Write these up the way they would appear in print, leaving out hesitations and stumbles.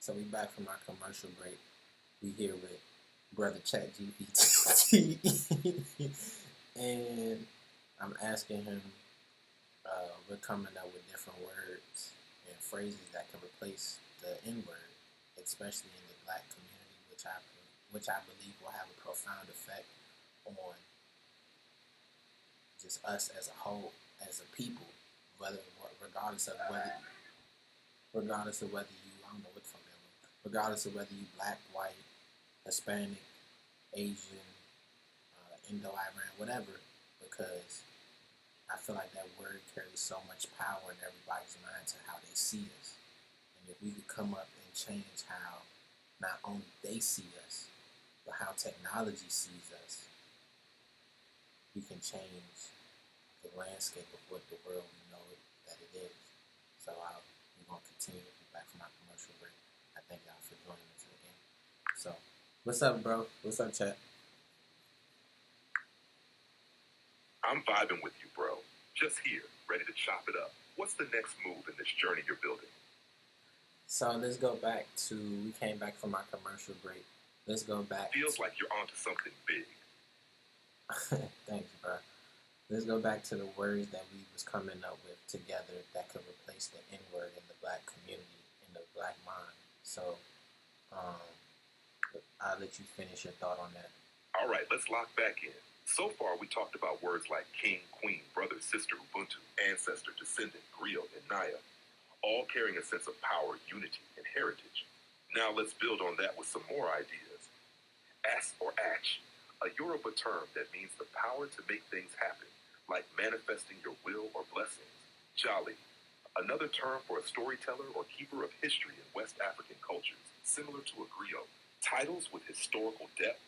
So we back from our commercial break. We here with brother ChatGPT, and I'm asking him. We're coming up with different words and phrases that can replace the N word, especially in the black community, which I believe will have a profound effect on just us as a whole, as a people, whether regardless of whether you I don't know what from them, regardless of whether you black, white, Hispanic, Asian, Indo-Iran, whatever, because I feel like that word carries so much power in everybody's mind to how they see us. And if we could come up and change how not only they see us, but how technology sees us, we can change the landscape of what the world we know that it is. So we're going to continue to be back from our commercial break. I thank y'all for joining us again. So, what's up, bro? What's up, chat? I'm vibing with you, bro. Just here, ready to chop it up. What's the next move in this journey you're building? So let's go back to, we came back from our commercial break. Let's go back. Feels like you're onto something big. Thanks, bro. Let's go back to the words that we was coming up with together that could replace the N-word in the black community, in the black mind. So I'll let you finish your thought on that. All right, let's lock back in. So far, we talked about words like king, queen, brother, sister, Ubuntu, ancestor, descendant, griot, and Naya, all carrying a sense of power, unity, and heritage. Now let's build on that with some more ideas. As or ash, a Yoruba term that means the power to make things happen, like manifesting your will or blessings. Jolly, another term for a storyteller or keeper of history in West African cultures, similar to a griot. Titles with historical depth,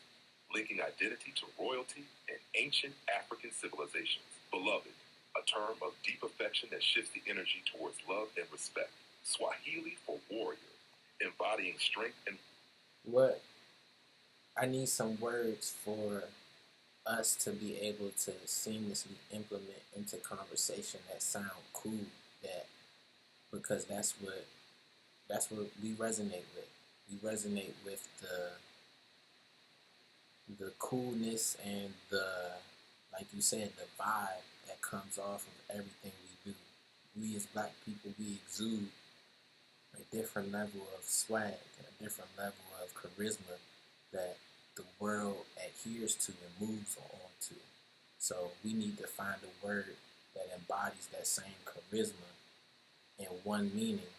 linking identity to royalty and ancient African civilizations. Beloved, a term of deep affection that shifts the energy towards love and respect. Swahili for warrior, embodying strength and... What? I need some words for us to be able to seamlessly implement into conversation that sound cool, because that's what we resonate with. We resonate with the coolness and like you said, the vibe that comes off of everything we do. We as black people, we exude a different level of swag, a different level of charisma that the world adheres to and moves on to. So we need to find a word that embodies that same charisma in one meaning,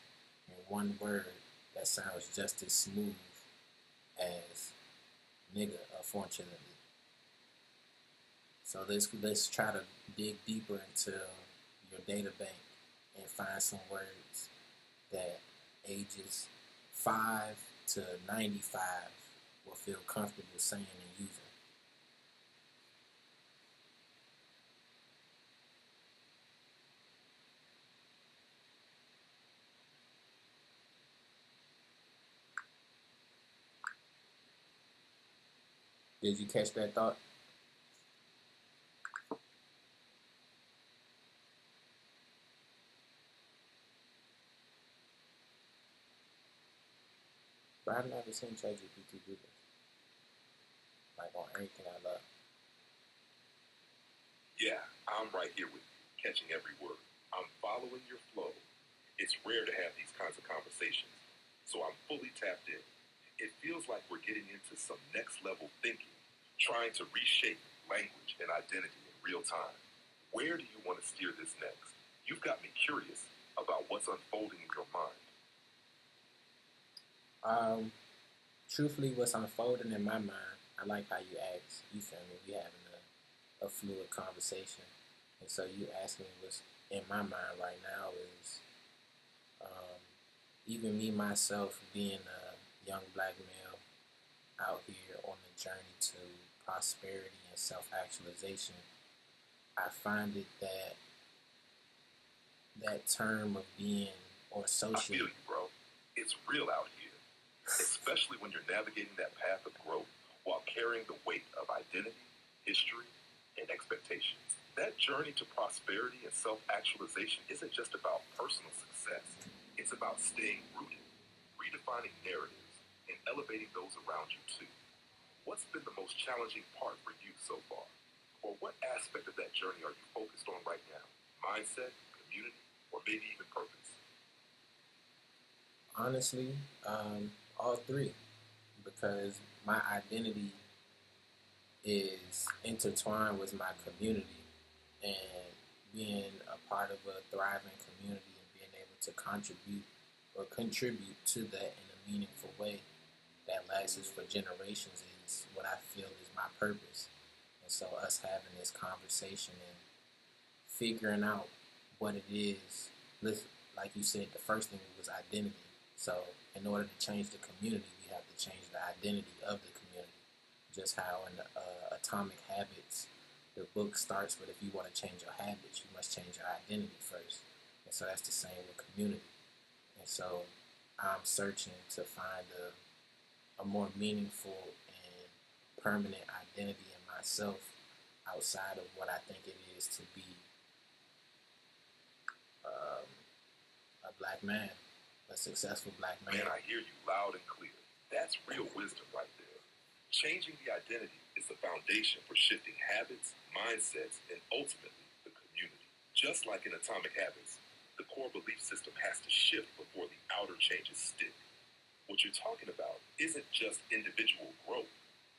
in one word that sounds just as smooth as nigga, unfortunately. So let's try to dig deeper into your data bank and find some words that ages 5 to 95 will feel comfortable saying and using. Did you catch that thought? But I've never seen ChatGPT do this. Like on anything I love. Yeah, I'm right here with you, catching every word. I'm following your flow. It's rare to have these kinds of conversations, so I'm fully tapped in. It feels like we're getting into some next level thinking, trying to reshape language and identity in real time. Where do you want to steer this next? You've got me curious about what's unfolding in your mind. Truthfully, what's unfolding in my mind, I like how you ask. You feel me? We having a fluid conversation, and so you ask me what's in my mind right now is even me myself being a young black male out here on the journey to prosperity and self-actualization. I find it that term of being or social. I feel you, bro. It's real out here, especially when you're navigating that path of growth while carrying the weight of identity, history, and expectations. That journey to prosperity and self-actualization isn't just about personal success. It's about staying rooted, redefining redefining narratives and elevating those around you too. What's been the most challenging part for you so far? Or what aspect of that journey are you focused on right now? Mindset, community, or maybe even purpose? Honestly, all three, because my identity is intertwined with my community, and being a part of a thriving community and being able to contribute to that in a meaningful way that lasts for generations is what I feel is my purpose. And so us having this conversation and figuring out what it is, like you said, the first thing was identity. So in order to change the community, we have to change the identity of the community. Just how in Atomic Habits, the book starts with, if you want to change your habits, you must change your identity first. And so that's the same with community. And so I'm searching to find a more meaningful and permanent identity in myself outside of what I think it is to be um, a black man, a successful black man. Man, I hear you loud and clear. That's real wisdom right there. Changing the identity is the foundation for shifting habits, mindsets, and ultimately the community. Just like in Atomic Habits, the core belief system has to shift before the outer changes stick. What you're talking about isn't just individual growth,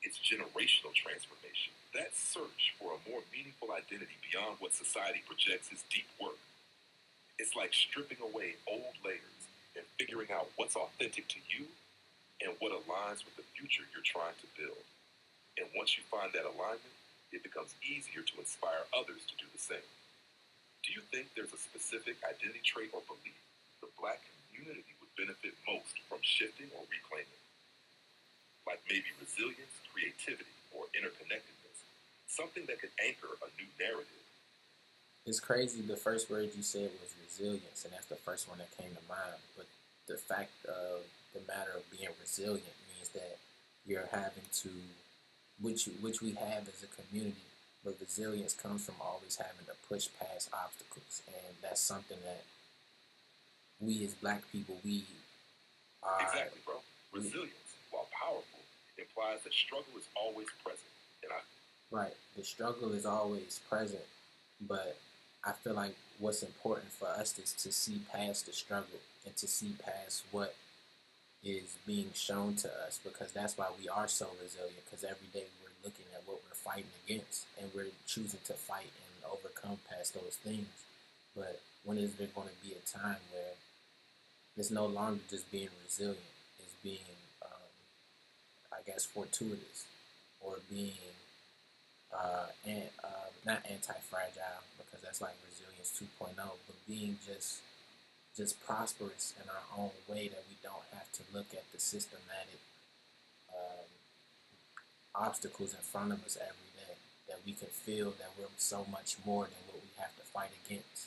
it's generational transformation. That search for a more meaningful identity beyond what society projects is deep work. It's like stripping away old layers and figuring out what's authentic to you and what aligns with the future you're trying to build. And once you find that alignment, it becomes easier to inspire others to do the same. Do you think there's a specific identity trait or belief the black community would benefit most from shifting or reclaiming? Like maybe resilience, creativity, or interconnectedness, something that could anchor a new narrative. It's crazy. The first word you said was resilience, and that's the first one that came to mind. But the fact of the matter of being resilient means that you're having to, which we have as a community, but resilience comes from always having to push past obstacles, and that's something that we as black people, we are. Exactly, bro. Resilience, while powerful, implies that struggle is always present. Right. The struggle is always present, but I feel like what's important for us is to see past the struggle and to see past what is being shown to us, because that's why we are so resilient, because every day we're looking at what we're fighting against and we're choosing to fight and overcome past those things. But when is there going to be a time where it's no longer just being resilient, it's being, I guess, fortuitous, or being not anti-fragile, because that's like resilience 2.0, but being just prosperous in our own way, that we don't have to look at the systematic obstacles in front of us every day, that we can feel that we're so much more than what we have to fight against.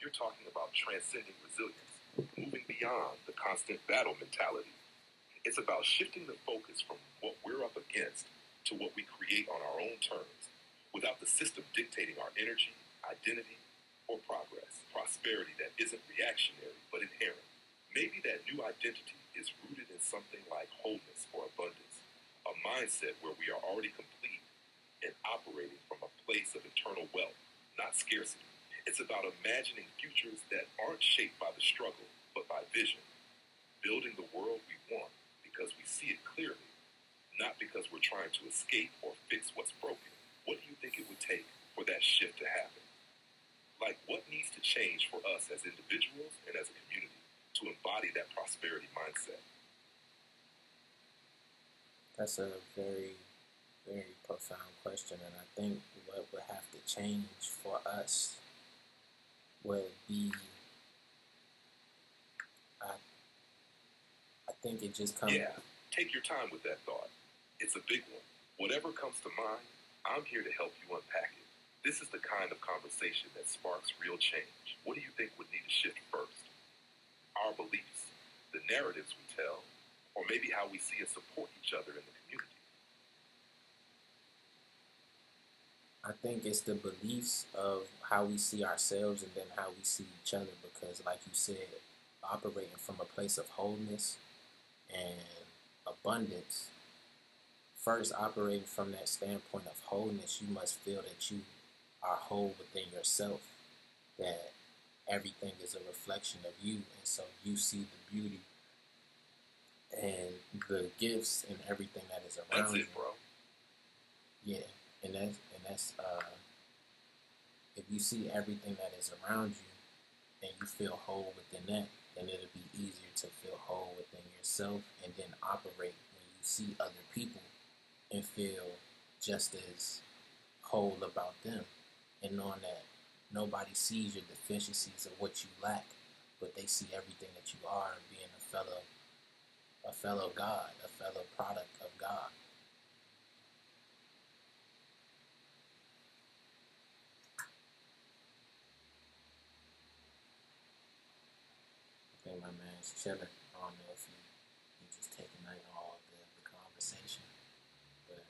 You're talking about transcending resilience, moving beyond the constant battle mentality. It's about shifting the focus from what we're up against to what we create on our own terms, without the system dictating our energy, identity, or progress. Prosperity that isn't reactionary but inherent. Maybe that new identity is rooted in something like wholeness or abundance, a mindset where we are already complete and operating from a place of eternal wealth, not scarcity. It's about imagining futures that aren't shaped by the struggle, but by vision. Building the world we want because we see it clearly, not because we're trying to escape or fix what's broken. What do you think it would take for that shift to happen? Like, what needs to change for us as individuals and as a community to embody that prosperity mindset? That's a very, very profound question, and I think what would have to change for us would be, I think it just comes. Yeah, take your time with that thought. It's a big one. Whatever comes to mind, I'm here to help you unpack it. This is the kind of conversation that sparks real change. What do you think would need to shift first? Our our beliefs, the narratives we tell, or maybe how we see and support each other in the community? I think it's the beliefs of how we see ourselves and then how we see each other, because like you said, operating from a place of wholeness and abundance, first operating from that standpoint of wholeness, you must feel that you are whole within yourself, that everything is a reflection of you, and so you see the beauty and the gifts and everything that is around That's you. it, bro. Yeah, and that's if you see everything that is around you and you feel whole within that, then it'll be easier to feel whole within yourself and then operate when you see other people and feel just as whole about them, and knowing that nobody sees your deficiencies or what you lack, but they see everything that you are, and being a fellow God, a fellow product of God. I think my man's chilling. I don't know if he just taking night all the conversation, but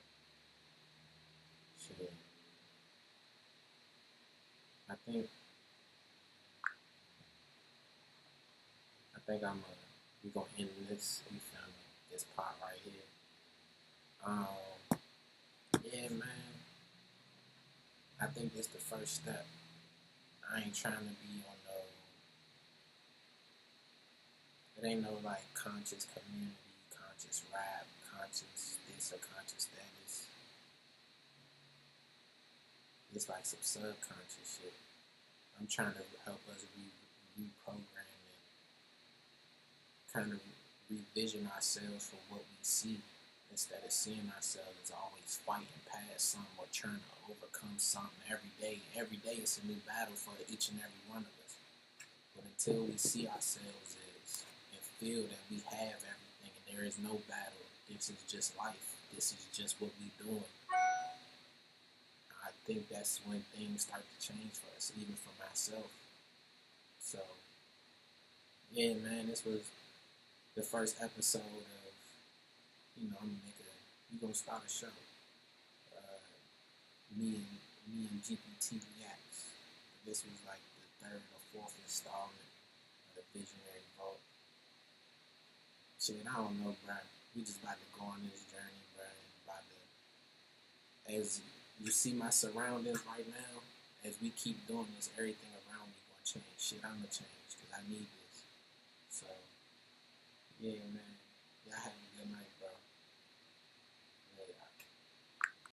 shit. I think we gonna end this. You feel me? This part right here. Yeah, man. I think that's the first step. I ain't trying to be on no. It ain't no like conscious community, conscious rap, conscious this or conscious that. It's like some subconscious shit. I'm trying to help us reprogram and kind of revision ourselves for what we see, instead of seeing ourselves as always fighting past something or trying to overcome something every day. Every day it's a new battle for each and every one of us. But until we see ourselves as and feel that we have everything and there is no battle, this is just life. This is just what we doing. I think that's when things start to change for us, even for myself. So, yeah, man, this was the first episode of, we gonna start a show. Me and GPT Reacts. This was like the third or fourth installment of the Visionary Vault. Shit, I don't know, bro. We just about to go on this journey, bro. As you see my surroundings right now, as we keep doing this, everything around me gonna change. Shit, I'm gonna change because I need this. So, yeah, man. Y'all have